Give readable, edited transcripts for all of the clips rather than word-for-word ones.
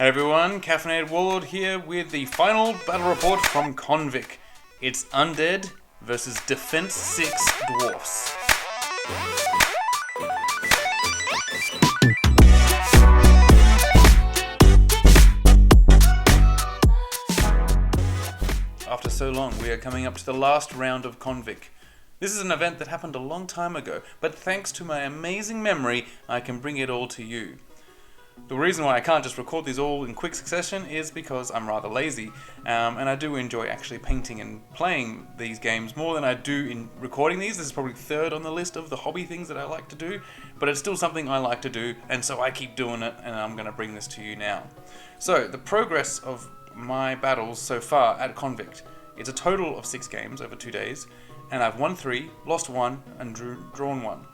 Hey everyone, Caffeinated Warlord here with the final battle report from ConVic. It's Undead versus Defense 6 Dwarfs. After so long, we are coming up to the last round of ConVic. This is an event that happened a long time ago, but thanks to my amazing memory, I can bring it all to you. The reason why I can't just record these all in quick succession is because I'm rather lazy, and I do enjoy actually painting and playing these games more than I do in recording these. This is probably third on the list of the hobby things that I like to do, but it's still something I like to do, and so I keep doing it, and I'm going to bring this to you now. So, the progress of my battles so far at ConVic, it's a total of 6 games over 2 days, and I've won 3, lost 1, and drawn 1.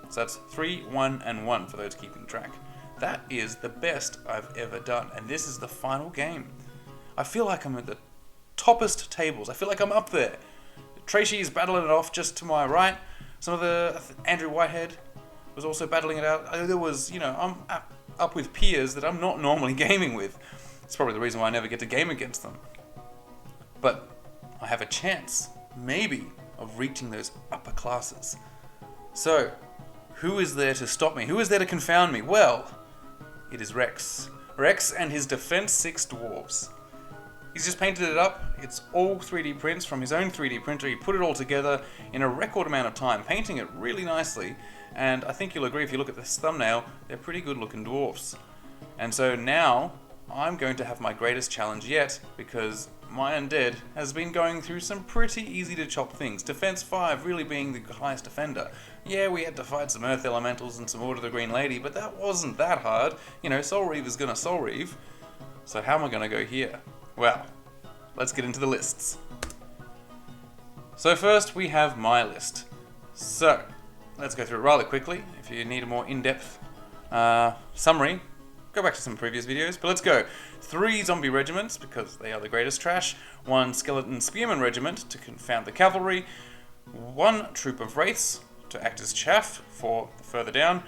So that's 3, 1, and 1 for those keeping track. That is the best I've ever done, and this is the final game. I feel like I'm at the toppest tables. I feel like I'm up there. Tracy is battling it off just to my right. Some of Andrew Whitehead was also battling it out. There was, I'm up with peers that I'm not normally gaming with. It's probably the reason why I never get to game against them. But I have a chance, maybe, of reaching those upper classes. So, who is there to stop me? Who is there to confound me? Well, it is Rex. Rex and his Defense 6 Dwarves. He's just painted it up. It's all 3D prints from his own 3D printer. He put it all together in a record amount of time, painting it really nicely. And I think you'll agree if you look at this thumbnail, they're pretty good looking dwarfs. And so now, I'm going to have my greatest challenge yet, because my Undead has been going through some pretty easy to chop things. Defense 5 really being the highest defender. Yeah, we had to fight some Earth Elementals and some Order of the Green Lady, but that wasn't that hard. Soul Reave is gonna Soul Reave. So how am I gonna go here? Well, let's get into the lists. So first we have my list. So, let's go through it rather quickly. If you need a more in-depth summary, go back to some previous videos, but let's go. 3 zombie regiments, because they are the greatest trash. 1 skeleton spearman regiment to confound the cavalry. 1 troop of wraiths to act as chaff for further down.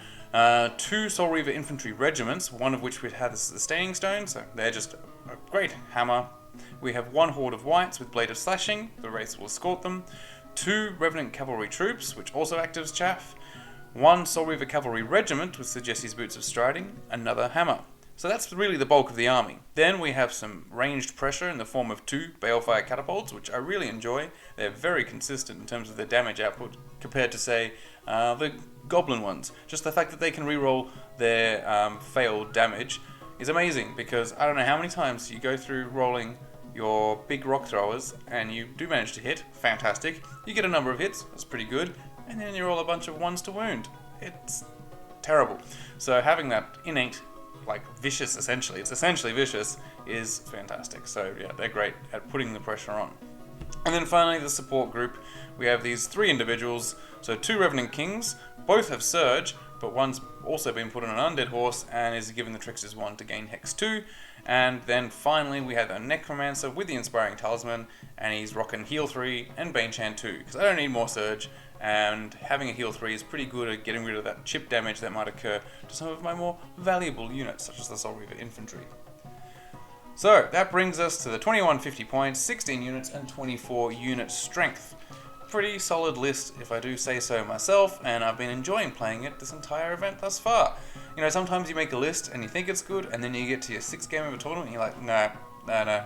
2 Soul Reaver infantry regiments, one of which we have as the Staying Stone, so they're just a great hammer. We have 1 horde of wights with blade of slashing, the wraiths will escort them. 2 revenant cavalry troops, which also act as chaff. 1 Soul Reaver cavalry regiment with Sir Jesse's boots of striding, another hammer. So that's really the bulk of the army. Then we have some ranged pressure in the form of 2 balefire catapults, which I really enjoy. They're very consistent in terms of their damage output compared to, say, the goblin ones. Just the fact that they can reroll their failed damage is amazing, because I don't know how many times you go through rolling your big rock throwers and you do manage to hit, fantastic. You get a number of hits, that's pretty good, and then you roll a bunch of 1s to wound. It's terrible. So having that innate, vicious essentially, it's essentially vicious, is fantastic. So yeah, they're great at putting the pressure on. And then finally the support group, we have these 3 individuals, so 2 Revenant Kings, both have Surge, but one's also been put on an Undead horse and is given the Trickster's Wand to gain Hex 2. And then finally we have a Necromancer with the Inspiring Talisman, and he's rocking Heal 3 and Banechant 2, because I don't need more Surge, and having a Heal 3 is pretty good at getting rid of that chip damage that might occur to some of my more valuable units, such as the Soul Reaver Infantry. So, that brings us to the 2150 points, 16 units, and 24 unit strength. Pretty solid list, if I do say so myself, and I've been enjoying playing it this entire event thus far. Sometimes you make a list and you think it's good, and then you get to your 6th game of a tournament and you're like, no,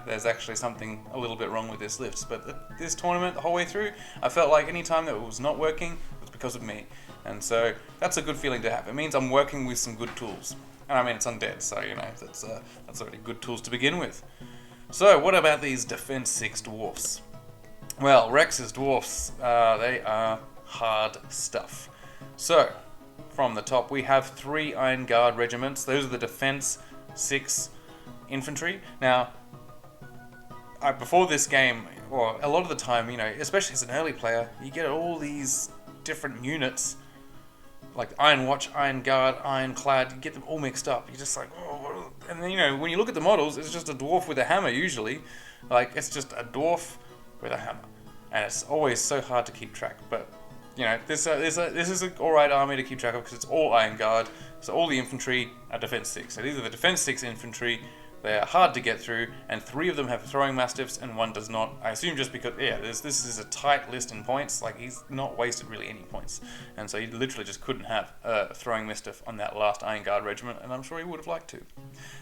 there's actually something a little bit wrong with this list. But this tournament, the whole way through, I felt like any time that it was not working, it was because of me. And so, that's a good feeling to have. It means I'm working with some good tools. And I mean, it's Undead, so, that's already good tools to begin with. So, what about these Defense 6 Dwarfs? Well, Rex's Dwarfs, they are hard stuff. So, from the top, we have 3 Iron Guard regiments. Those are the Defense 6 infantry. Now, before this game, or a lot of the time, especially as an early player, you get all these different units, like Iron Watch, Iron Guard, Ironclad, you get them all mixed up. You're just like, oh, and then, when you look at the models, it's just a dwarf with a hammer, usually. It's just a dwarf with a hammer. And it's always so hard to keep track, but this is an alright army to keep track of, because it's all Iron Guard, so all the infantry are Defense 6. So these are the Defense 6 infantry They are hard to get through, and 3 of them have throwing mastiffs and 1 does not. I assume just because, yeah, this is a tight list in points. Like, he's not wasted really any points. And so he literally just couldn't have a throwing mastiff on that last Iron Guard regiment, and I'm sure he would have liked to.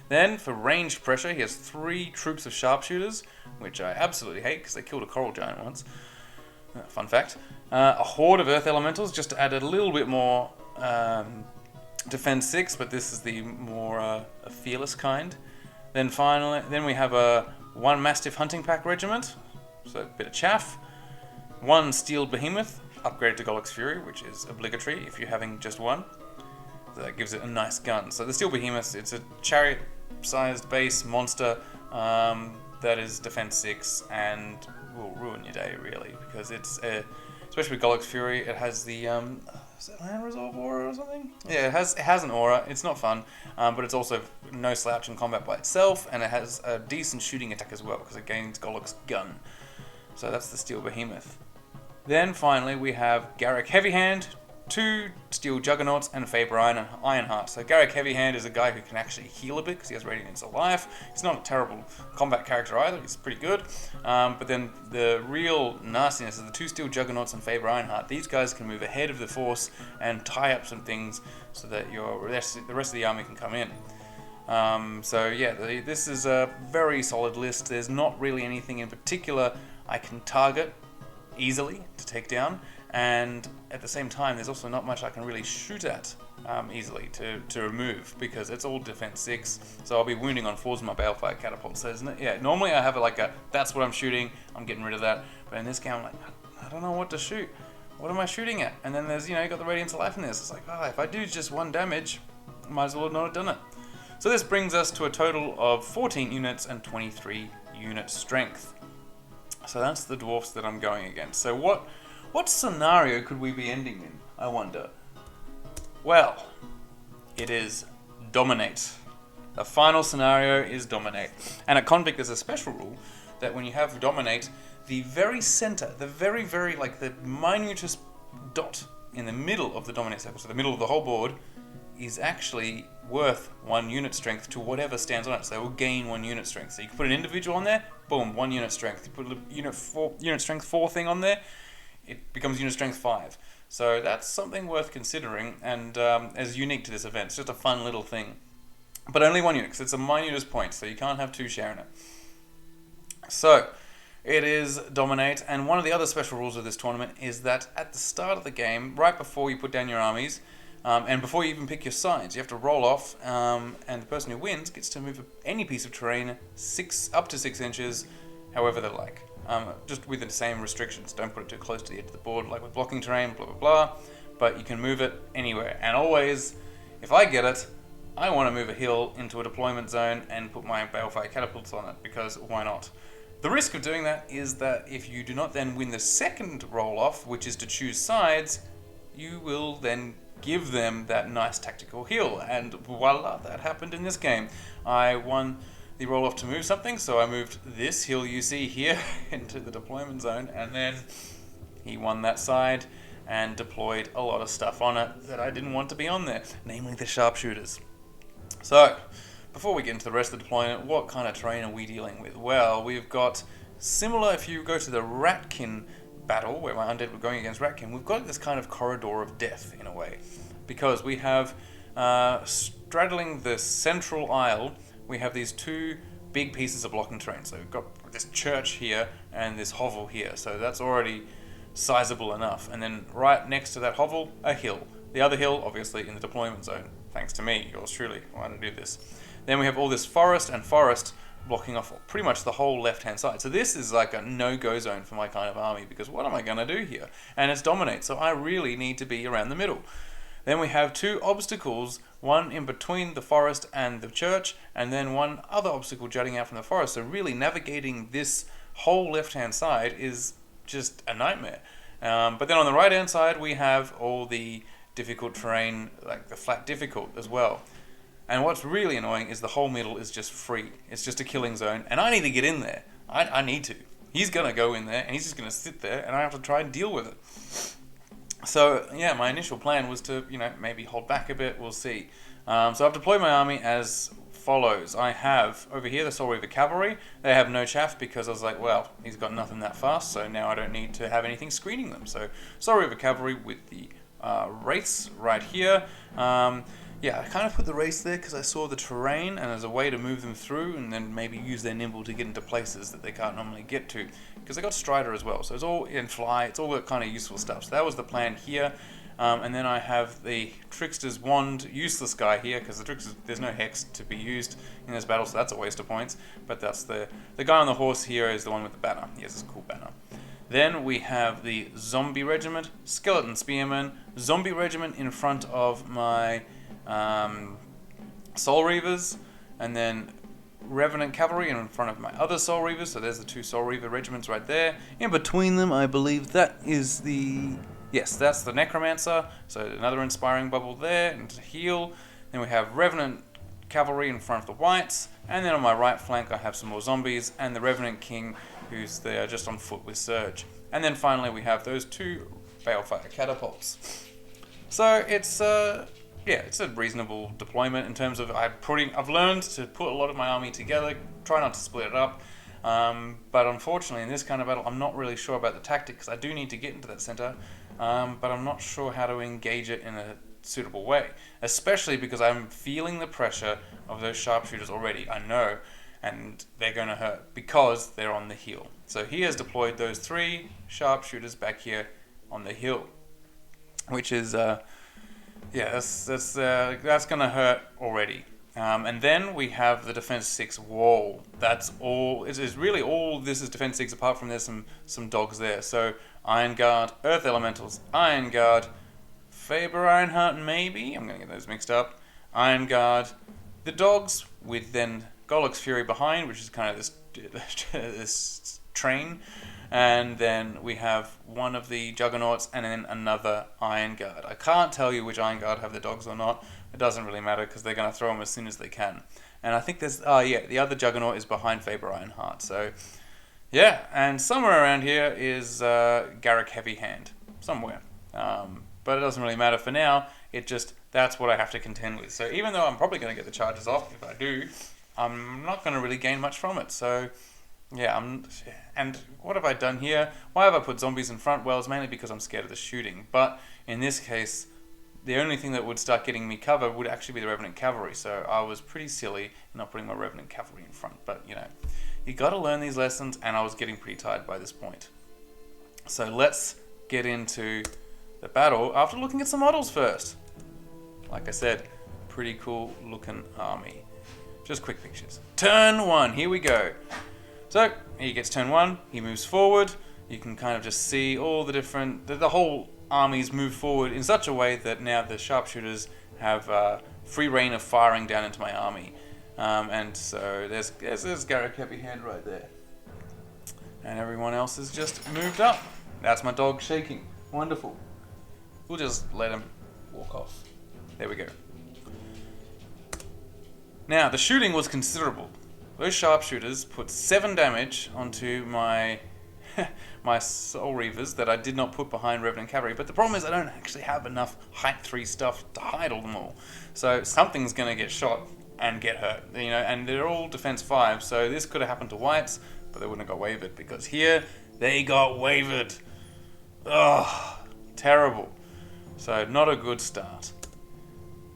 Then, for ranged pressure, he has 3 troops of sharpshooters, which I absolutely hate because they killed a coral giant once. Fun fact. A horde of earth elementals, just to add a little bit more defense 6, but this is the more a fearless kind. Then finally, we have a 1 Mastiff Hunting Pack regiment, so a bit of chaff. 1 Steeled Behemoth, upgraded to Golluck's Fury, which is obligatory if you're having just 1. So that gives it a nice gun. So the Steeled Behemoth, it's a chariot-sized base monster that is defense 6 and will ruin your day, really, because it's especially with Golluck's Fury, it has the is it Land Resolve aura or something? Yeah, it has an aura. It's not fun, but it's also no slouch in combat by itself, and it has a decent shooting attack as well because it gains Golluck's gun. So that's the Steel Behemoth. Then finally we have Garrick Heavyhand, 2 Steel Juggernauts, and Faber Ironheart. So Garrick Heavyhand is a guy who can actually heal a bit because he has Radiance of Life. He's not a terrible combat character either, he's pretty good. But then the real nastiness is the 2 Steel Juggernauts and Faber Ironheart. These guys can move ahead of the force and tie up some things so that the rest of the army can come in. So yeah, this is a very solid list. There's not really anything in particular I can target easily to take down. And at the same time, there's also not much I can really shoot at easily to remove because it's all defense 6. So I'll be wounding on 4s with my balefire catapult. So normally I have that's what I'm shooting, I'm getting rid of that. But in this game, I'm like, I don't know what to shoot. What am I shooting at? And then there's, you got the Radiance of Life in this. It's like, if I do just 1 damage, I might as well not have done it. So this brings us to a total of 14 units and 23 unit strength. So that's the dwarfs that I'm going against. So what scenario could we be ending in, I wonder? Well, it is Dominate. The final scenario is Dominate. And at ConVic there's a special rule that when you have Dominate, the very center, the very, the minutest dot in the middle of the Dominate circle, so the middle of the whole board, is actually worth 1 unit strength to whatever stands on it. So they will gain 1 unit strength. So you can put an individual on there, boom, 1 unit strength. You put a unit strength 4 thing on there, it becomes unit strength 5. So that's something worth considering and as unique to this event. It's just a fun little thing. But only 1 unit, because it's a minutest point, so you can't have 2 sharing it. So, it is Dominate, and one of the other special rules of this tournament is that at the start of the game, right before you put down your armies, and before you even pick your sides, you have to roll off, and the person who wins gets to move any piece of terrain up to 6 inches, however they like. Just with the same restrictions. Don't put it too close to the edge of the board, like with blocking terrain, blah blah blah. But you can move it anywhere. And always, if I get it, I want to move a hill into a deployment zone and put my balefire catapults on it, because why not? The risk of doing that is that if you do not then win the second roll-off, which is to choose sides, you will then give them that nice tactical hill. And voila, that happened in this game. I won the roll-off to move something, so I moved this hill you see here into the deployment zone, and then he won that side and deployed a lot of stuff on it that I didn't want to be on there, namely the sharpshooters. So, before we get into the rest of the deployment, what kind of terrain are we dealing with? Well, we've got similar, if you go to the Ratkin battle, where my undead were going against Ratkin, we've got this kind of corridor of death, in a way, because we have, straddling the central aisle, we have these 2 big pieces of blocking terrain. So we've got this church here and this hovel here. So that's already sizable enough. And then right next to that hovel, a hill. The other hill, obviously, in the deployment zone. Thanks to me, yours truly, why to do this. Then we have all this forest and forest blocking off pretty much the whole left-hand side. So this is like a no-go zone for my kind of army, because what am I going to do here? And it's Dominate, so I really need to be around the middle. Then we have 2 obstacles, one in between the forest and the church, and then one other obstacle jutting out from the forest. So really navigating this whole left-hand side is just a nightmare. But then on the right-hand side, we have all the difficult terrain, like the flat difficult as well. And what's really annoying is the whole middle is just free. It's just a killing zone, and I need to get in there. I need to. He's going to go in there, and he's just going to sit there, and I have to try and deal with it. So, yeah, my initial plan was to, maybe hold back a bit, we'll see. So I've deployed my army as follows. I have over here the Soul Reaver Cavalry. They have no chaff because I was like, well, he's got nothing that fast, so now I don't need to have anything screening them. So Soul Reaver Cavalry with the Wraiths right here. Yeah, I kind of put the Wraiths there because I saw the terrain and as a way to move them through and then maybe use their nimble to get into places that they can't normally get to. Because they got Strider as well, so it's all in fly, it's all that kind of useful stuff. So that was the plan here. And then I have the Trickster's Wand useless guy here because there's no Hex to be used in this battle, so that's a waste of points. But that's the guy on the horse here is the one with the banner. He has this cool banner. Then we have the Zombie Regiment, Skeleton Spearmen, Zombie Regiment in front of my Soul Reavers, and then Revenant Cavalry in front of my other Soul Reavers. So there's the two Soul Reaver regiments right there. In between them, I believe that is the... Yes, that's the Necromancer. So another inspiring bubble there, and to heal. Then we have Revenant Cavalry in front of the Whites. And then on my right flank, I have some more zombies, and the Revenant King, who's there just on foot with Surge. And then finally, we have those two Balefire Catapults. So it's... yeah, it's a reasonable deployment in terms of I've learned to put a lot of my army together, try not to split it up. But unfortunately, in this kind of battle, I'm not really sure about the tactics. I do need to get into that center, but I'm not sure how to engage it in a suitable way, especially because I'm feeling the pressure of those sharpshooters already. I know, and they're going to hurt because they're on the hill. So he has deployed those 3 sharpshooters back here on the hill, which is... yeah, that's gonna hurt already. And then we have the Defense 6 wall. That's all. It is really all. This is Defense 6, apart from there's some dogs there. So Iron Guard, Earth Elementals, Iron Guard, Faber Ironheart, maybe. I'm gonna get those mixed up. Iron Guard, the dogs with then Golok's Fury behind, which is kind of this train. And then we have one of the Juggernauts and then another Iron Guard. I can't tell you which Iron Guard have the dogs or not. It doesn't really matter because they're going to throw them as soon as they can. And I think there's... Oh, yeah, the other Juggernaut is behind Faber Ironheart. So, yeah. And somewhere around here is Garrick Heavy Hand. Somewhere. But it doesn't really matter for now. It just... That's what I have to contend with. So even though I'm probably going to get the charges off, if I do, I'm not going to really gain much from it. So... Yeah, and what have I done here? Why have I put zombies in front? Well, it's mainly because I'm scared of the shooting. But in this case, the only thing that would start getting me cover would actually be the Revenant Cavalry. So I was pretty silly in not putting my Revenant Cavalry in front. But, you know, you got to learn these lessons, and I was getting pretty tired by this point. So let's get into the battle after looking at some models first. Like I said, pretty cool looking army. Just quick pictures. Turn 1, here we go. So, he gets turn 1, he moves forward, you can kind of just see all the different, the whole armies move forward in such a way that now the sharpshooters have free reign of firing down into my army. And so there's Garrick Heavy Hand right there. And everyone else has just moved up. That's my dog shaking. Wonderful. We'll just let him walk off. There we go. Now, the shooting was considerable. Those sharpshooters put 7 damage onto my my Soul Reavers that I did not put behind Revenant Cavalry. But the problem is I don't actually have enough height 3 stuff to hide all them all. So something's going to get shot and get hurt. You know, and they're all defense 5. So this could have happened to Whites, but they wouldn't have got wavered because here they got wavered. Ugh, terrible. So not a good start.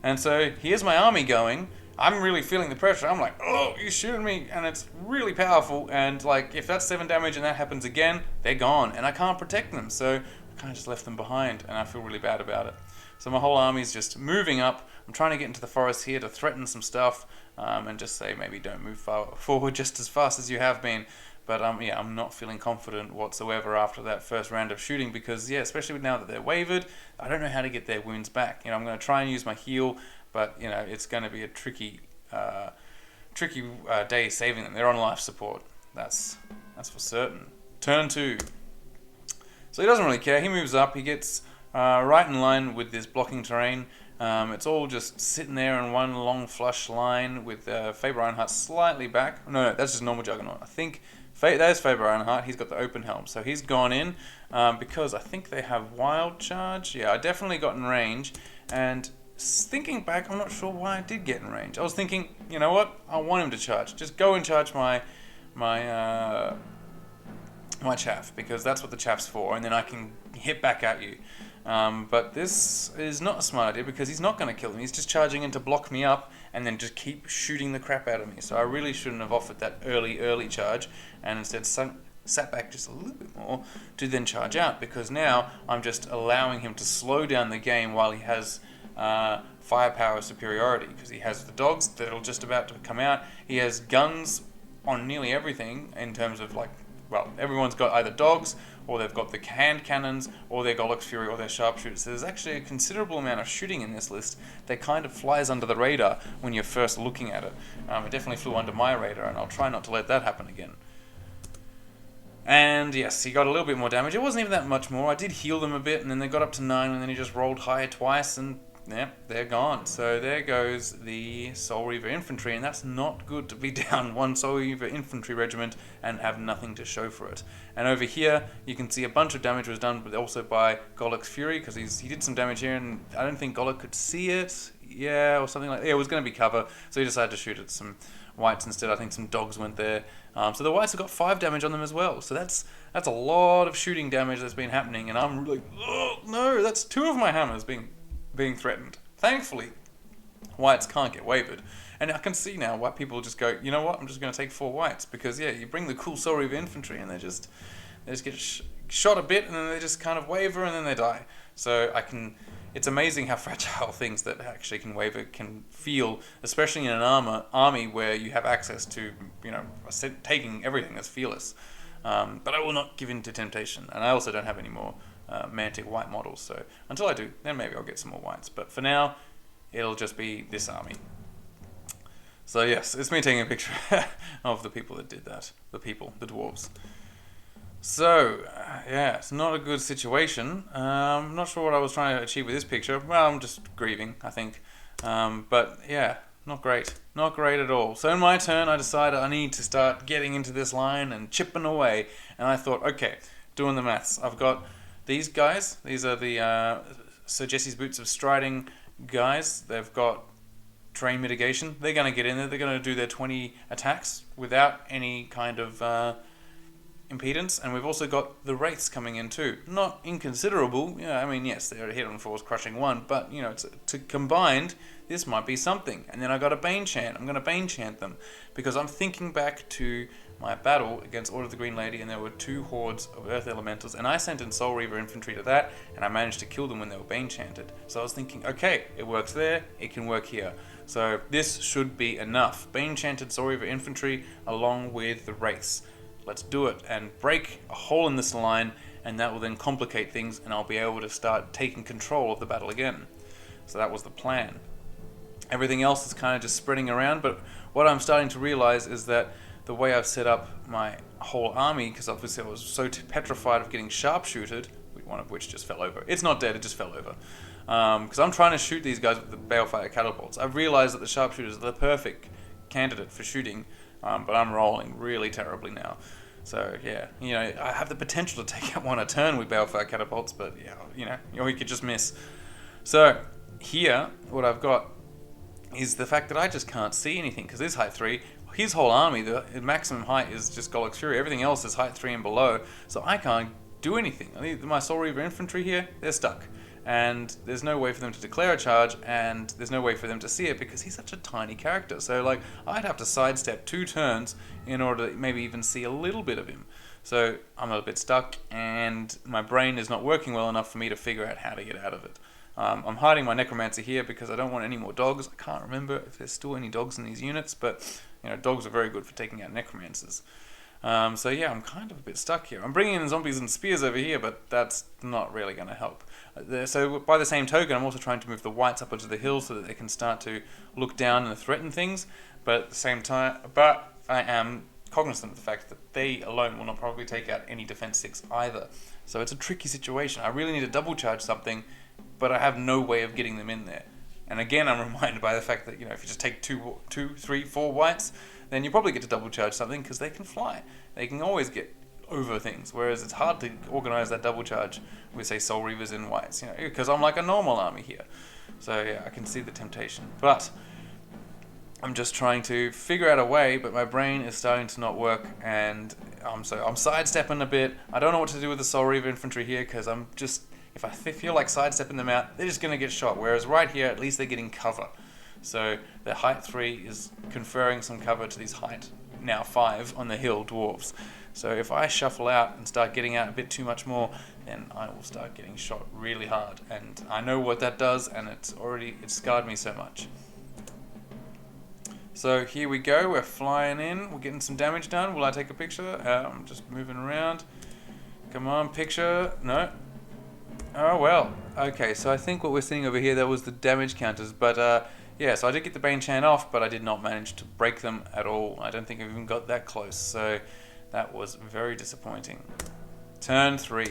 And so here's my army going. I'm really feeling the pressure. I'm like, oh, you're shooting me, and it's really powerful. And like, if that's 7 damage and that happens again, they're gone, and I can't protect them. So I kind of just left them behind, and I feel really bad about it. So my whole army's just moving up. I'm trying to get into the forest here to threaten some stuff, and just say maybe don't move forward just as fast as you have been. But yeah, I'm not feeling confident whatsoever after that first round of shooting because, yeah, especially now that they're wavered, I don't know how to get their wounds back. You know, I'm going to try and use my heal, but, you know, it's going to be a tricky day saving them. They're on life support. That's for certain. Turn 2. So he doesn't really care. He moves up. He gets right in line with this blocking terrain. It's all just sitting there in one long flush line with Faber Ironheart slightly back. No, that's just normal Juggernaut. I think there's Faber Ironheart. He's got the open helm. So he's gone in because I think they have Wild Charge. Yeah, I definitely got in range. And thinking back, I'm not sure why I did get in range. I was thinking, you know what? I want him to charge. Just go and charge my chaff, because that's what the chaff's for, and then I can hit back at you. But this is not a smart idea, because he's not going to kill him. He's just charging in to block me up and then just keep shooting the crap out of me. So I really shouldn't have offered that early charge, and instead sat back just a little bit more to then charge out, because now I'm just allowing him to slow down the game while he has firepower superiority, because he has the dogs that are just about to come out. He has guns on nearly everything in terms of everyone's got either dogs, or they've got the hand cannons, or their Golux Fury, or their sharpshooters. So there's actually a considerable amount of shooting in this list that kind of flies under the radar when you're first looking at it. It definitely flew under my radar, and I'll try not to let that happen again. And yes, he got a little bit more damage. It wasn't even that much more. I did heal them a bit, and then they got up to 9, and then he just rolled high twice, and yeah, they're gone. So there goes the Soul Reaver infantry, and that's not good to be down one Soul Reaver infantry regiment and have nothing to show for it. And over here, you can see a bunch of damage was done, but also by Golux Fury, because he did some damage here, and I don't think Golux could see it, or something like that. Yeah, it was going to be cover, so he decided to shoot at some whites instead. I think some dogs went there. So the whites have got 5 damage on them as well. So that's a lot of shooting damage that's been happening, and I'm like, oh no, that's 2 of my hammers being threatened. Thankfully, whites can't get wavered. And I can see now why people just go, you know what, I'm just going to take 4 whites, because yeah, you bring the cool Soul Reaver infantry and they just get shot a bit, and then they just kind of waver, and then they die. So it's amazing how fragile things that actually can waver can feel, especially in an army where you have access to, taking everything that's fearless. But I will not give in to temptation, and I also don't have any more Mantic white models, so until I do, then maybe I'll get some more whites. But for now, it'll just be this army. So yes, it's me taking a picture of the people that did that. The dwarves. So, yeah, it's not a good situation. I'm not sure what I was trying to achieve with this picture. Well, I'm just grieving, I think. But yeah, not great. Not great at all. So in my turn, I decided I need to start getting into this line and chipping away. And I thought, okay, doing the maths. I've got these guys. These are the Sir Jesse's Boots of Striding guys. They've got terrain mitigation. They're going to get in there. They're going to do their 20 attacks without any kind of impedance. And we've also got the Wraiths coming in too. Not inconsiderable. Yeah, I mean, yes, they're a hit on force, crushing 1. But, to combined, this might be something. And then I got a Bane Chant. I'm going to Bane Chant them, because I'm thinking back to my battle against Order of the Green Lady, and there were 2 hordes of Earth Elementals, and I sent in Soul Reaver infantry to that, and I managed to kill them when they were Bane Chanted. So I was thinking, okay, it works there, it can work here. So this should be enough. Bane Chanted Soul Reaver infantry along with the Wraiths. Let's do it and break a hole in this line, and that will then complicate things, and I'll be able to start taking control of the battle again. So that was the plan. Everything else is kind of just spreading around, but what I'm starting to realize is that the way I've set up my whole army, because obviously I was so petrified of getting sharpshooted, one of which just fell over. It's not dead, it just fell over. Because I'm trying to shoot these guys with the balefire catapults. I've realized that the sharpshooters are the perfect candidate for shooting, but I'm rolling really terribly now. So yeah, I have the potential to take out 1 a turn with balefire catapults, but yeah, you could just miss. So here, what I've got is the fact that I just can't see anything, because this height 3, his whole army, the maximum height is just Golux Fury. Everything else is height 3 and below, so I can't do anything. My Soul Reaver infantry here, they're stuck. And there's no way for them to declare a charge, and there's no way for them to see it, because he's such a tiny character. So, I'd have to sidestep 2 turns in order to maybe even see a little bit of him. So I'm a bit stuck, and my brain is not working well enough for me to figure out how to get out of it. I'm hiding my Necromancer here because I don't want any more dogs. I can't remember if there's still any dogs in these units, but dogs are very good for taking out Necromancers. So yeah, I'm kind of a bit stuck here. I'm bringing in zombies and spears over here, but that's not really going to help. So by the same token, I'm also trying to move the whites up onto the hill so that they can start to look down and threaten things. But at the same time, I am cognizant of the fact that they alone will not probably take out any defense 6 either. So it's a tricky situation. I really need to double charge something, but I have no way of getting them in there. And again, I'm reminded by the fact that, if you just take 2, 3, 4 whites, then you probably get to double charge something, because they can fly. They can always get over things, whereas it's hard to organize that double charge with, say, Soul Reavers in whites, you know, because I'm like a normal army here. So yeah, I can see the temptation, but I'm just trying to figure out a way, but my brain is starting to not work, and I'm sidestepping a bit. I don't know what to do with the Soul Reaver infantry here, because I'm just, if I feel like sidestepping them out, they're just going to get shot, whereas right here, at least they're getting cover. So the height 3 is conferring some cover to these height, now 5, on the hill dwarves. So if I shuffle out and start getting out a bit too much more, then I will start getting shot really hard. And I know what that does, and it's scarred me so much. So here we go, we're flying in, we're getting some damage done. Will I take a picture? I'm just moving around. Come on, picture. No. Oh well. Okay, so I think what we're seeing over here, that was the damage counters. But yeah, so I did get the Bane Chant off, but I did not manage to break them at all. I don't think I've even got that close, so that was very disappointing. Turn 3.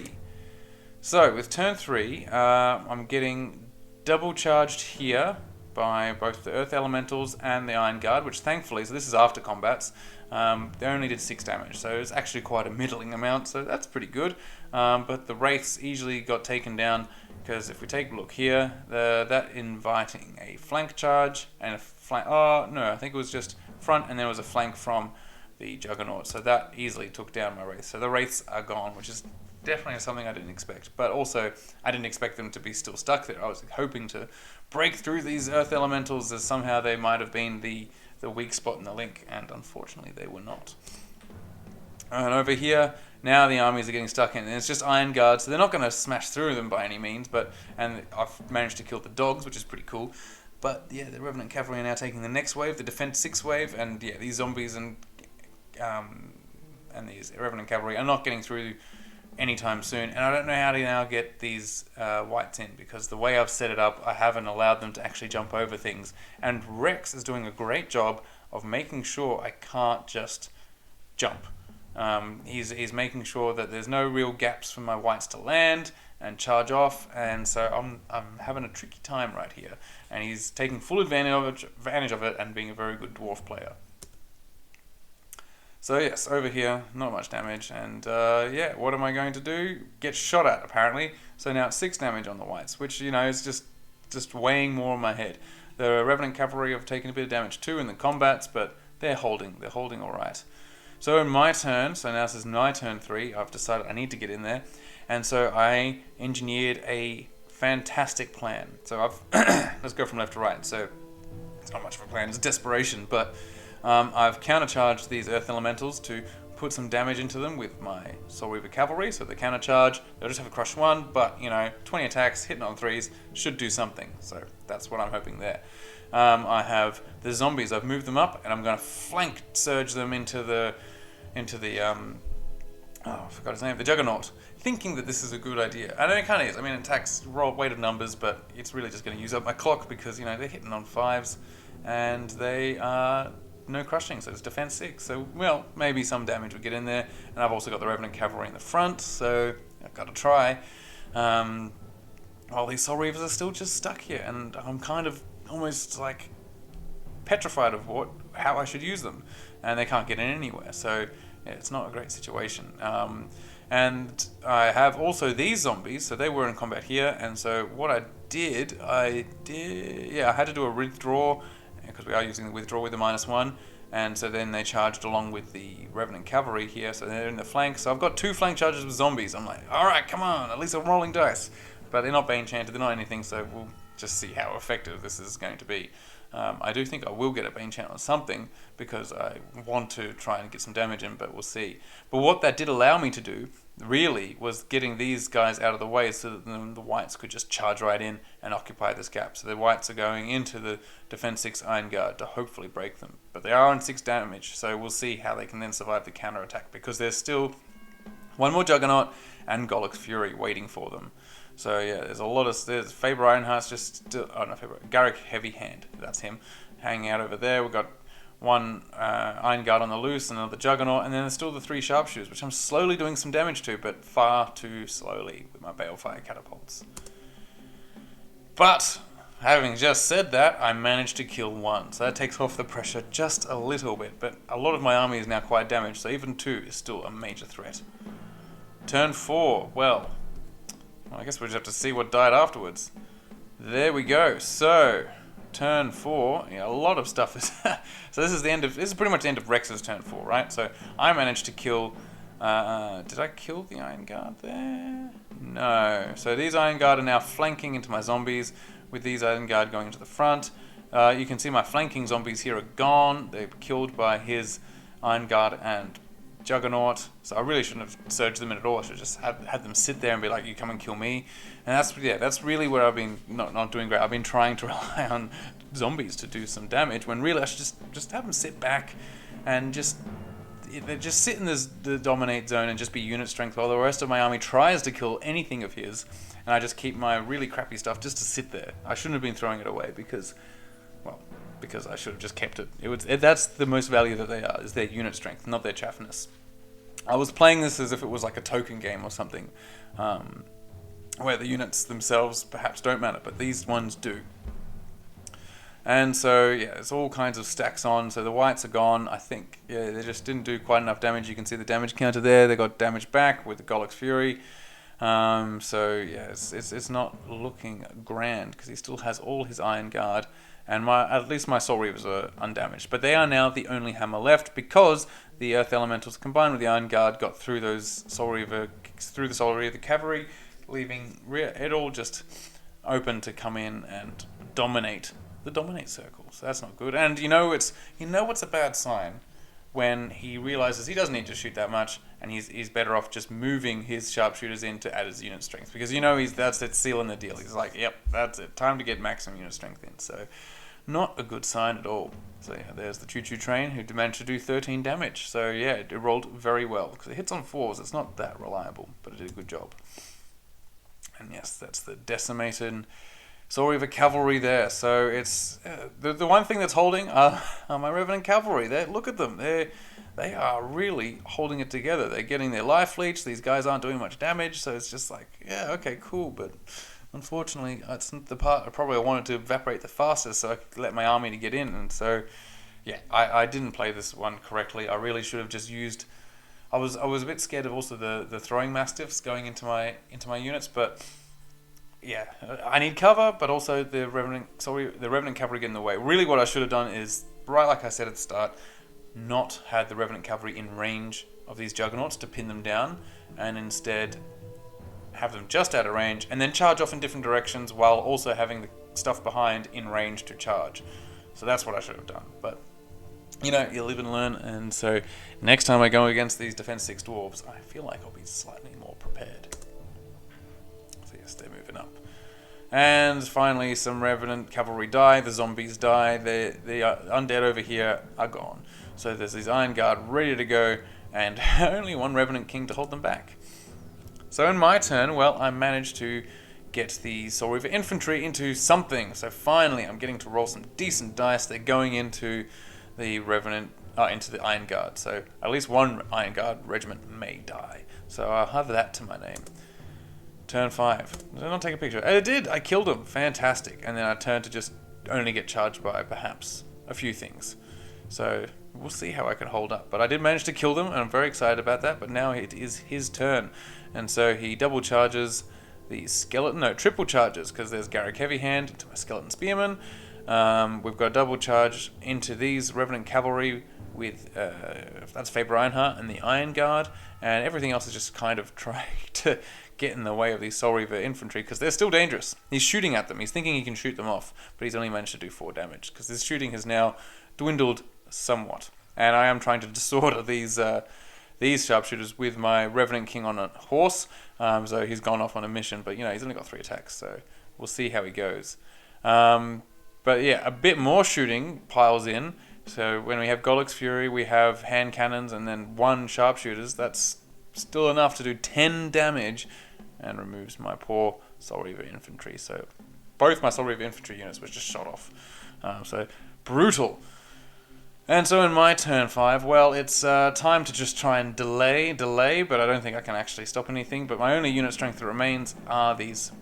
So with turn 3, I'm getting double charged here by both the Earth Elementals and the Iron Guard, which thankfully, so this is after combats, they only did 6 damage, so it's actually quite a middling amount, so that's pretty good. But the Wraiths easily got taken down, because if we take a look here, that inviting a flank charge and a flank, oh no, I think it was just front and there was a flank from the Juggernaut, so that easily took down my Wraiths. So the Wraiths are gone, which is definitely something I didn't expect, but also I didn't expect them to be still stuck there. I was hoping to break through these Earth Elementals, as somehow they might have been the weak spot in the link, and unfortunately they were not. And over here, now the armies are getting stuck in, and it's just Iron Guard, so they're not going to smash through them by any means, and I've managed to kill the dogs, which is pretty cool. But yeah, the Revenant Cavalry are now taking the next wave, the Defense 6 wave, and yeah, these zombies and these Revenant Cavalry are not getting through anytime soon, and I don't know how to now get these whites in, because the way I've set it up, I haven't allowed them to actually jump over things, and Rex is doing a great job of making sure I can't just jump. He's making sure that there's no real gaps for my whites to land and charge off, and so I'm having a tricky time right here, and he's taking full advantage of it and being a very good dwarf player. So yes, over here, not much damage, and yeah, what am I going to do? Get shot at, apparently. So now it's 6 damage on the whites, which, you know, is just weighing more on my head. The Revenant Cavalry have taken a bit of damage too in the combats, but they're holding alright. So in my turn, so now this is my turn 3, I've decided I need to get in there, and so I engineered a fantastic plan. So let's go from left to right. So it's not much of a plan, it's desperation, but I've countercharged these Earth Elementals to put some damage into them with my Soul Reaver Cavalry. So the countercharge, they'll just have a crush 1, but, you know, 20 attacks, hitting on 3s, should do something. So that's what I'm hoping there. I have the zombies, I've moved them up, and I'm going to flank surge them into the oh, I forgot his name, the Juggernaut, thinking that this is a good idea. And it kind of is. I mean, it attacks weight of numbers, but it's really just going to use up my clock, because, you know, they're hitting on 5s, and they are no crushing, so it's defense 6. So, well, maybe some damage would get in there. And I've also got the Revenant Cavalry in the front, so I've got to try. While these Soul Reavers are still just stuck here, and I'm kind of almost like petrified of how I should use them, and they can't get in anywhere. So yeah, it's not a great situation. And I have also these zombies, so they were in combat here, and so what I had to do a withdraw, because we are using the withdraw with the -1, and so then they charged along with the Revenant Cavalry here, so they're in the flank. So I've got 2 flank charges with zombies. I'm like, alright, come on, at least I'm rolling dice. But they're not Bane Chanted, they're not anything, so we'll just see how effective this is going to be. I do think I will get a Bane Chant on something, because I want to try and get some damage in, but we'll see. But what that did allow me to do, really, was getting these guys out of the way, so that the whites could just charge right in and occupy this gap. So the whites are going into the Defense 6 Iron Guard to hopefully break them. But they are on 6 damage, so we'll see how they can then survive the counter-attack, because there's still 1 more Juggernaut and Golok's Fury waiting for them. So yeah, there's Faber Ironheart's just still, oh no, Garrick Heavy Hand, that's him, hanging out over there. We've got 1 Iron Guard on the loose, another Juggernaut, and then there's still the 3 Sharpshooters, which I'm slowly doing some damage to, but far too slowly with my Balefire Catapults. But having just said that, I managed to kill 1, so that takes off the pressure just a little bit, but a lot of my army is now quite damaged, so even 2 is still a major threat. Turn 4, well, I guess we'll just have to see what died afterwards. There we go. So, turn 4, yeah, a lot of stuff is... So this is pretty much the end of Rex's turn 4, right? So I managed to kill... did I kill the Iron Guard there? No. So these Iron Guard are now flanking into my zombies, with these Iron Guard going into the front. You can see my flanking zombies here are gone. They're killed by his Iron Guard and Juggernaut. So I really shouldn't have surged them in at all. I should have just had them sit there and be like, you come and kill me. And that's really where I've been not doing great. I've been trying to rely on zombies to do some damage, when really I should just have them sit back and just sit in the dominate zone and just be unit strength while the rest of my army tries to kill anything of his, and I just keep my really crappy stuff just to sit there. I shouldn't have been throwing it away because I should have just kept it. That's the most value that they are, is their unit strength, not their chaffness. I was playing this as if it was like a token game or something, where the units themselves perhaps don't matter, but these ones do. And so, yeah, it's all kinds of stacks on. So the whites are gone. I think, yeah, they just didn't do quite enough damage. You can see the damage counter there. They got damage back with the Ʇᴘ Fury. So, yeah, it's not looking grand, because he still has all his Iron Guard. And at least my Soul Reavers are undamaged. But they are now the only hammer left, because the Earth Elementals combined with the Iron Guard got through the Soul Reaver cavalry, leaving it all just open to come in and dominate the dominate circle. So that's not good. And you know what's a bad sign? When he realizes he doesn't need to shoot that much, and he's better off just moving his sharpshooters in to add his unit strength, because that's it, sealing the deal. He's like, yep, that's it, time to get maximum unit strength in. So not a good sign at all. So yeah, there's the choo-choo train, who managed to do 13 damage. So yeah, it rolled very well, because it hits on 4s. It's not that reliable, but it did a good job. And yes, that's the decimated Soul Reaver cavalry there. So it's the one thing that's holding are my Revenant cavalry. Look at them. They are really holding it together. They're getting their life leech. These guys aren't doing much damage. So it's just like, yeah, okay, cool. But unfortunately, it's not the part I wanted to evaporate the fastest, so I could let my army to get in. And so, yeah, I didn't play this one correctly. I really should have just used... I was a bit scared of also the throwing mastiffs going into my units, but... Yeah, I need cover, but also the Revenant Cavalry get in the way. Really what I should have done is, right like I said at the start, not had the Revenant Cavalry in range of these Juggernauts to pin them down, and instead have them just out of range, and then charge off in different directions while also having the stuff behind in range to charge. So that's what I should have done. But, you live and learn, and so next time I go against these Defense 6 Dwarves, I feel like I'll be slightly more prepared. They're moving up. And finally, some Revenant Cavalry die, the zombies die, the Undead over here are gone. So there's these Iron Guard ready to go, and only one Revenant King to hold them back. So in my turn, well, I managed to get the Soul Reaver Infantry into something. So finally, I'm getting to roll some decent dice. They're going into the into the Iron Guard. So at least one Iron Guard regiment may die. So I'll have that to my name. Turn 5. Did I not take a picture? I did! I killed him! Fantastic. And then I turned to just only get charged by perhaps a few things. So we'll see how I can hold up. But I did manage to kill them, and I'm very excited about that. But now it is his turn. And so he double charges the triple charges, because there's Garrick Heavy Hand into my Skeleton Spearman. We've got a double charge into these Revenant Cavalry with, that's Faber Ironheart and the Iron Guard. And everything else is just kind of trying to get in the way of these Soul Reaver infantry, because they're still dangerous. He's shooting at them. He's thinking he can shoot them off, but he's only managed to do 4 damage, because his shooting has now dwindled somewhat. And I am trying to disorder these sharpshooters with my Revenant King on a horse. So he's gone off on a mission, but he's only got 3 attacks, so we'll see how he goes. But yeah, a bit more shooting piles in. So when we have Ʇᴘ Fury, we have hand cannons, and then 1 sharpshooters. That's still enough to do 10 damage, and removes my poor Soul Reaver infantry. So both my Soul Reaver infantry units were just shot off. So brutal. And so in my turn 5, well, it's time to just try and delay, but I don't think I can actually stop anything. But my only unit strength that remains are these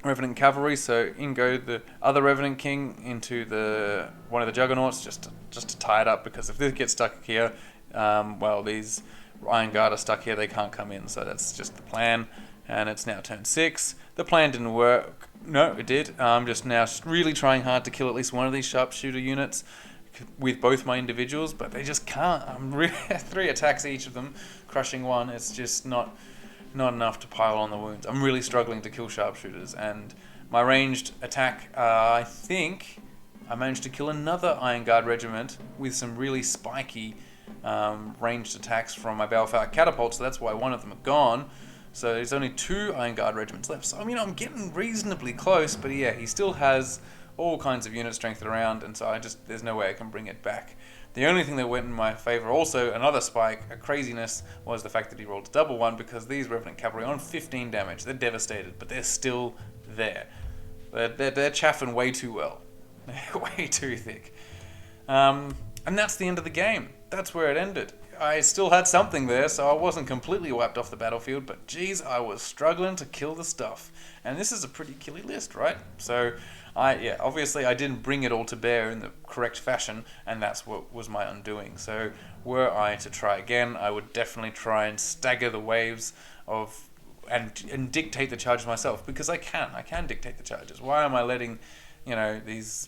Revenant Cavalry. So in go the other Revenant King into one of the Juggernauts just to tie it up, because if this gets stuck here, well, these Iron Guard are stuck here, they can't come in, so that's just the plan. And it's now turn 6. The plan didn't work. No, it did. I'm just now really trying hard to kill at least one of these sharpshooter units with both my individuals, but they just can't. I'm really 3 attacks each of them, crushing one. It's just not enough to pile on the wounds. I'm really struggling to kill sharpshooters, and my ranged attack, I think I managed to kill another Iron Guard regiment with some really spiky ranged attacks from my Balefire catapults, so that's why one of them are gone. So there's only 2 Iron Guard regiments left. So I mean, I'm getting reasonably close, but yeah, he still has all kinds of unit strength around, and so there's no way I can bring it back. The only thing that went in my favor, also another spike, a craziness, was the fact that he rolled a double one, because these Revenant Cavalry on 15 damage, they're devastated, but they're still there. They're chaffing way too well. They're way too thick. And that's the end of the game. That's where it ended. I still had something there, so I wasn't completely wiped off the battlefield, but geez, I was struggling to kill the stuff. And this is a pretty killy list, right? So, obviously I didn't bring it all to bear in the correct fashion, and that's what was my undoing. So, were I to try again, I would definitely try and stagger the waves and dictate the charges myself, because I can dictate the charges. Why am I letting, these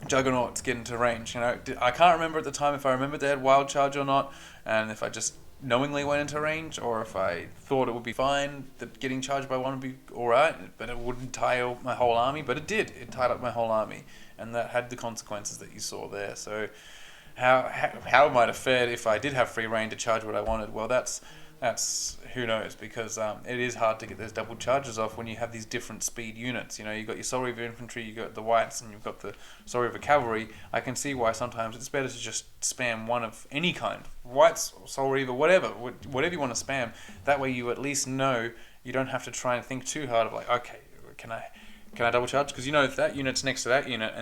Juggernauts get into range? I can't remember at the time if I remembered they had wild charge or not, and if I just knowingly went into range, or if I thought it would be fine, that getting charged by one would be alright, but it wouldn't tie up my whole army. But it did. It tied up my whole army, and that had the consequences that you saw there. So how it might have fared if I did have free reign to charge what I wanted, well, that's who knows, because it is hard to get those double charges off when you have these different speed units. You've got your Soul Reaver infantry, you've got the Whites, and you've got the Soul Reaver cavalry. I can see why sometimes it's better to just spam one of any kind, Whites, Soul Reaver, whatever you want to spam. That way you at least know you don't have to try and think too hard of like, okay, can I double charge? Because if that unit's next to that unit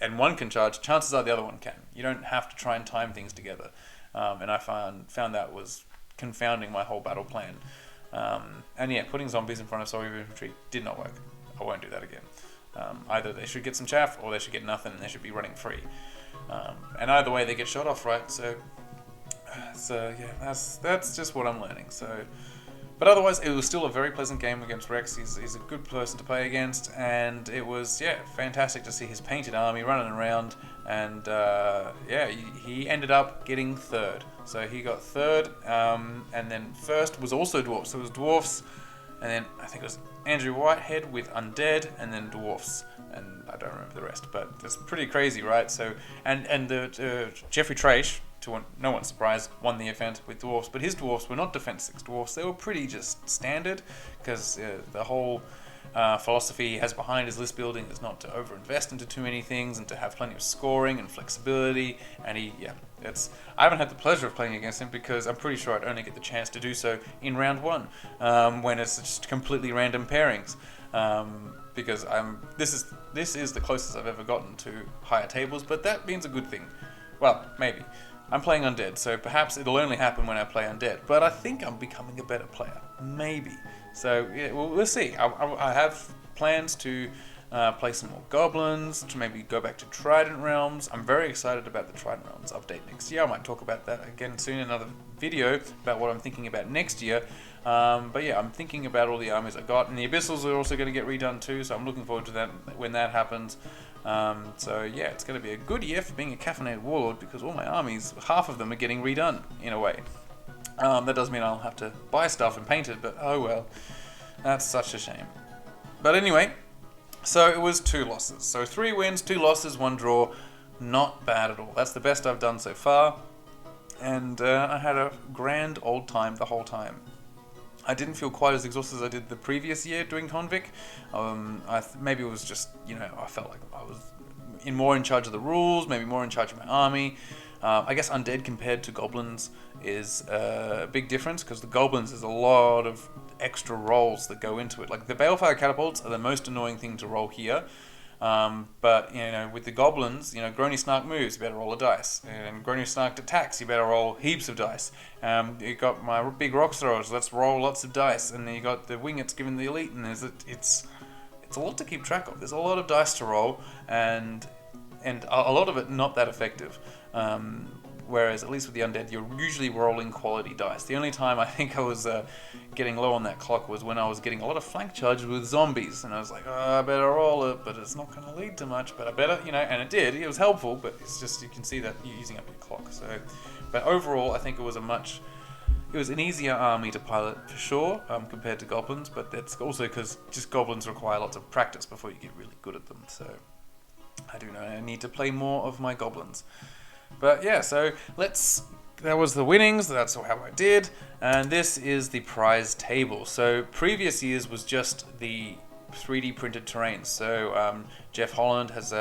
and one can charge, chances are the other one can. You don't have to try and time things together. And I found that was confounding my whole battle plan. Putting zombies in front of Soul Reaver infantry did not work. I won't do that again. Either they should get some chaff, or they should get nothing, and they should be running free. And either way, they get shot off, right? So that's just what I'm learning. But otherwise, it was still a very pleasant game against Rex. He's a good person to play against, and it was fantastic to see his painted army running around. And he ended up getting 3rd. So he got 3rd, and then 1st was also Dwarfs. So it was Dwarfs, and then I think it was Andrew Whitehead with Undead, and then Dwarfs, and I don't remember the rest, but it's pretty crazy, right? So and the Jeffrey Traish, to no one's surprise, won the event with Dwarfs, but his Dwarfs were not Defense 6 Dwarfs. They were pretty just standard, because the whole philosophy he has behind his list building is not to overinvest into too many things and to have plenty of scoring and flexibility. And I haven't had the pleasure of playing against him, because I'm pretty sure I'd only get the chance to do so in round 1, when it's just completely random pairings. Because this is the closest I've ever gotten to higher tables, but that means a good thing. Well, maybe. I'm playing Undead, so perhaps it'll only happen when I play Undead. But I think I'm becoming a better player. Maybe. So, we'll see. I have plans to play some more Goblins, to maybe go back to Trident Realms. I'm very excited about the Trident Realms update next year. I might talk about that again soon in another video, about what I'm thinking about next year. I'm thinking about all the armies I got. And the Abyssals are also going to get redone too, so I'm looking forward to that when that happens. It's going to be a good year for being a caffeinated warlord, because all my armies, half of them are getting redone, in a way. That does mean I'll have to buy stuff and paint it, but oh well. That's such a shame. But anyway, so it was 2 losses. So 3 wins, 2 losses, 1 draw. Not bad at all. That's the best I've done so far. And I had a grand old time the whole time. I didn't feel quite as exhausted as I did the previous year doing ConVic. Maybe it was just, I felt like I was more in charge of the rules, maybe more in charge of my army. I guess Undead compared to Goblins is a big difference, because the Goblins, there's a lot of extra rolls that go into it. Like the Balefire catapults are the most annoying thing to roll here. But with the Goblins, Groany Snark moves, you better roll a dice. And Groany Snark attacks, you better roll heaps of dice. You got my big rock throwers, let's roll lots of dice. And then you got the Wingets giving the elite, and it's a lot to keep track of. There's a lot of dice to roll, and a lot of it not that effective. whereas at least with the Undead, you're usually rolling quality dice. The only time I think I was getting low on that clock was when I was getting a lot of flank charges with zombies, and I was like, oh, I better roll it, but it's not going to lead to much, but I better, and it did. It was helpful, but it's just, you can see that you're using up your clock. So, but overall, I think it was an easier army to pilot for sure, compared to goblins, but that's also because just goblins require lots of practice before you get really good at them. So I do know I need to play more of my goblins. But yeah, so that was the winnings, that's how I did, and this is the prize table. So previous years was just the 3D printed terrains. So Jeff Holland has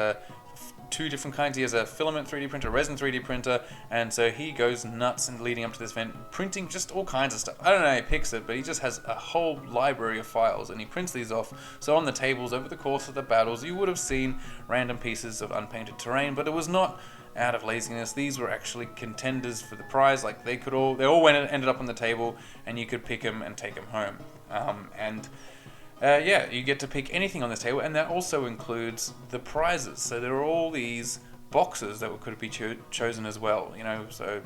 two different kinds. He has a filament 3D printer, a resin 3D printer, and so he goes nuts in leading up to this event, printing just all kinds of stuff. I don't know how he picks it, but he just has a whole library of files, and he prints these off. So on the tables over the course of the battles, you would have seen random pieces of unpainted terrain, but it was not out of laziness. These were actually contenders for the prize. Like they all ended up on the table, and you could pick them and take them home. Yeah, you get to pick anything on this table, and that also includes the prizes. So there are all these boxes that could be chosen as well, So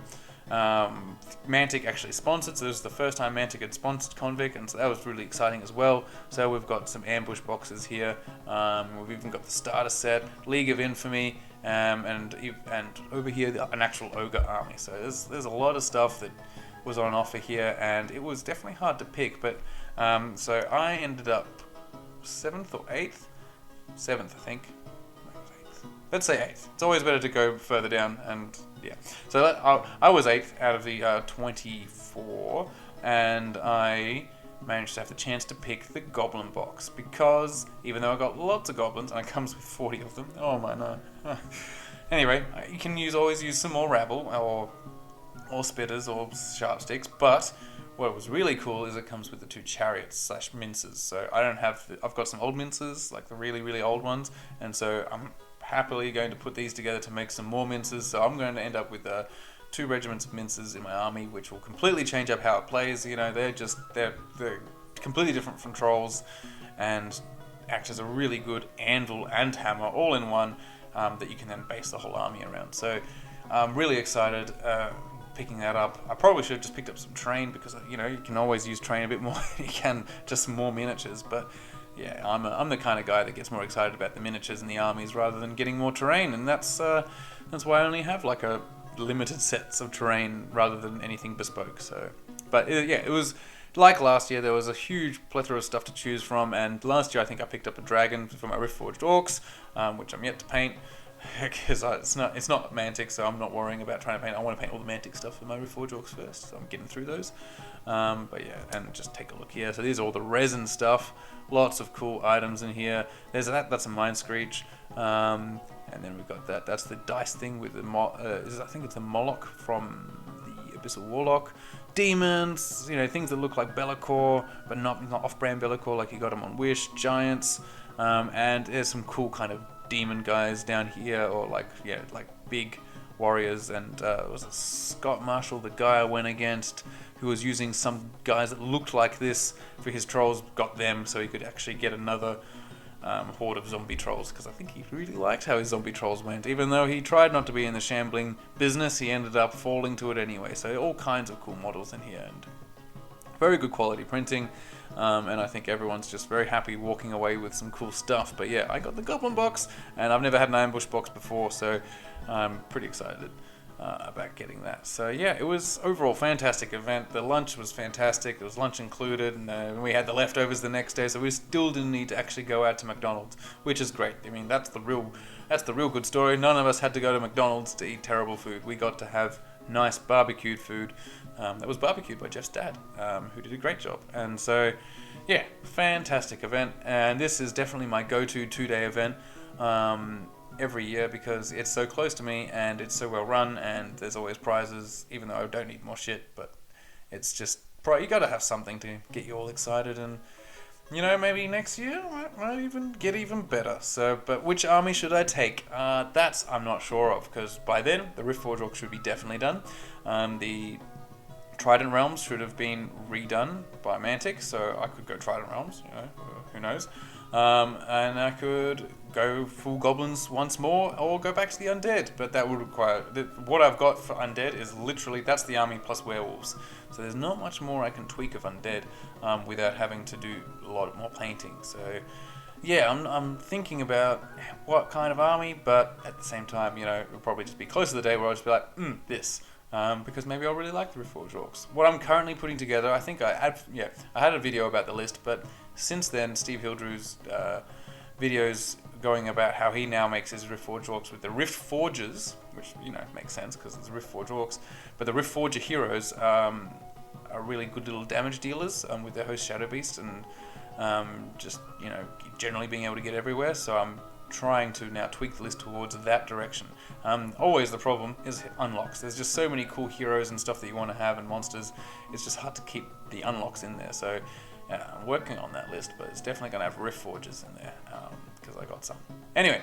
Mantic actually sponsored, so this is the first time Mantic had sponsored ConVic, and so that was really exciting as well. So we've got some ambush boxes here. We've even got the starter set, League of Infamy, and over here an actual ogre army. So there's a lot of stuff that was on offer here, and it was definitely hard to pick, but so I ended up 7th or 8th? 7th, I think. Let's say 8th. It's always better to go further down, and yeah. So I was 8th out of the 24, and I managed to have the chance to pick the goblin box, because even though I got lots of goblins, and it comes with 40 of them, oh my no. Anyway, you can always use some more rabble, or spitters, or sharp sticks, but what was really cool is it comes with the 2 chariots / minces. So I've got some old minces, like the really, really old ones, and so I'm happily going to put these together to make some more minces. So I'm going to end up with 2 regiments of minces in my army, which will completely change up how it plays. They're completely different from trolls, and act as a really good anvil and hammer all in one, that you can then base the whole army around. So I'm really excited picking that up. I probably should have just picked up some train, because you can always use train a bit more than you can just more miniatures. But yeah, I'm the kind of guy that gets more excited about the miniatures and the armies rather than getting more terrain, and that's why I only have like a limited sets of terrain rather than anything bespoke. So, but yeah, it was like last year. There was a huge plethora of stuff to choose from, and last year I think I picked up a dragon for my Riftforged Orcs, which I'm yet to paint, because it's not Mantic, so I'm not worrying about trying to paint. I want to paint all the Mantic stuff for my Riftforged Orcs first, so I'm getting through those. But yeah, and just take a look here. So these are all the resin stuff. Lots of cool items in here. That's a Mind Screech. And then we've got that. That's the dice thing with the I think it's a Moloch from the Abyssal Warlock. Demons, things that look like Be'lakor, but not off-brand Be'lakor, like you got them on Wish. Giants, and there's some cool kind of demon guys down here, or like big warriors. And it was a Scott Marshall, the guy I went against, who was using some guys that looked like this for his trolls, got them so he could actually get another horde of zombie trolls, because I think he really liked how his zombie trolls went. Even though he tried not to be in the shambling business, he ended up falling to it anyway. So all kinds of cool models in here, and very good quality printing, and I think everyone's just very happy walking away with some cool stuff. But yeah, I got the goblin box, and I've never had an ambush box before, so I'm pretty excited about getting that. So yeah, it was overall fantastic event. The lunch was fantastic. There was lunch included, and we had the leftovers the next day, so we still didn't need to actually go out to McDonald's, which is great. I mean, that's the real good story. None of us had to go to McDonald's to eat terrible food. We got to have nice barbecued food that was barbecued by Jeff's dad, who did a great job. And so yeah, fantastic event, and this is definitely my go-to 2-day event every year, because it's so close to me and it's so well run, and there's always prizes, even though I don't need more shit. But it's just, you gotta have something to get you all excited, and maybe next year might even get even better. So, but which army should I take? That's I'm not sure of, because by then the Riftforged Orcs should be definitely done. The Trident Realms should have been redone by Mantic, so I could go Trident Realms, who knows. and I could go full goblins once more, or go back to the undead. But that would require what I've got for undead is literally that's the army plus werewolves. So there's not much more I can tweak of undead without having to do a lot more painting. So yeah, I'm thinking about what kind of army, but at the same time, you know, it'll probably just be close to the day where I'll just be like, this. Because maybe I'll really like the Reforged Orcs. What I'm currently putting together, I think I had a video about the list, but since then, Steve Hildrew's videos going about how he now makes his Reforged Orcs with the Rift Forgers, which, you know, makes sense because it's Rift Forge Orcs, but the Rift Forger heroes are really good little damage dealers with their host Shadow Beast and just, you know, generally being able to get everywhere, so I'm trying to now tweak the list towards that direction. Always the problem is unlocks. There's just so many cool heroes and stuff that you want to have and monsters. It's just hard to keep the unlocks in there. So I'm working on that list, but it's definitely going to have Rift Forges in there because I got some. Anyway,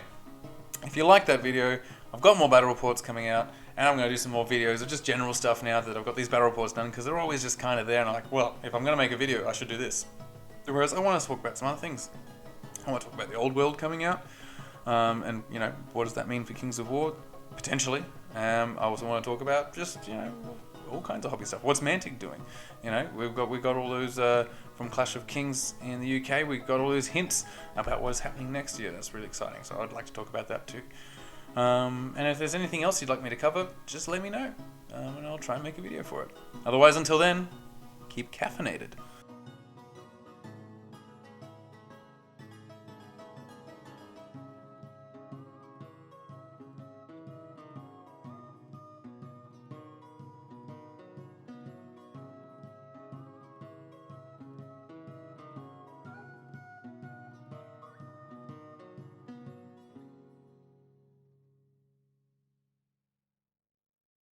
if you like that video, I've got more battle reports coming out, and I'm going to do some more videos of just general stuff now that I've got these battle reports done, because they're always just kind of there, and I'm like, well, if I'm going to make a video, I should do this. Whereas I want to talk about some other things. I want to talk about the old world coming out. And, you know, what does that mean for Kings of War? Potentially. I also want to talk about just, you know, all kinds of hobby stuff. What's Mantic doing? You know, we got all those from Clash of Kings in the UK. We got all those hints about what is happening next year. That's really exciting. So I'd like to talk about that too. And if there's anything else you'd like me to cover, just let me know, and I'll try and make a video for it. Otherwise, until then, keep caffeinated.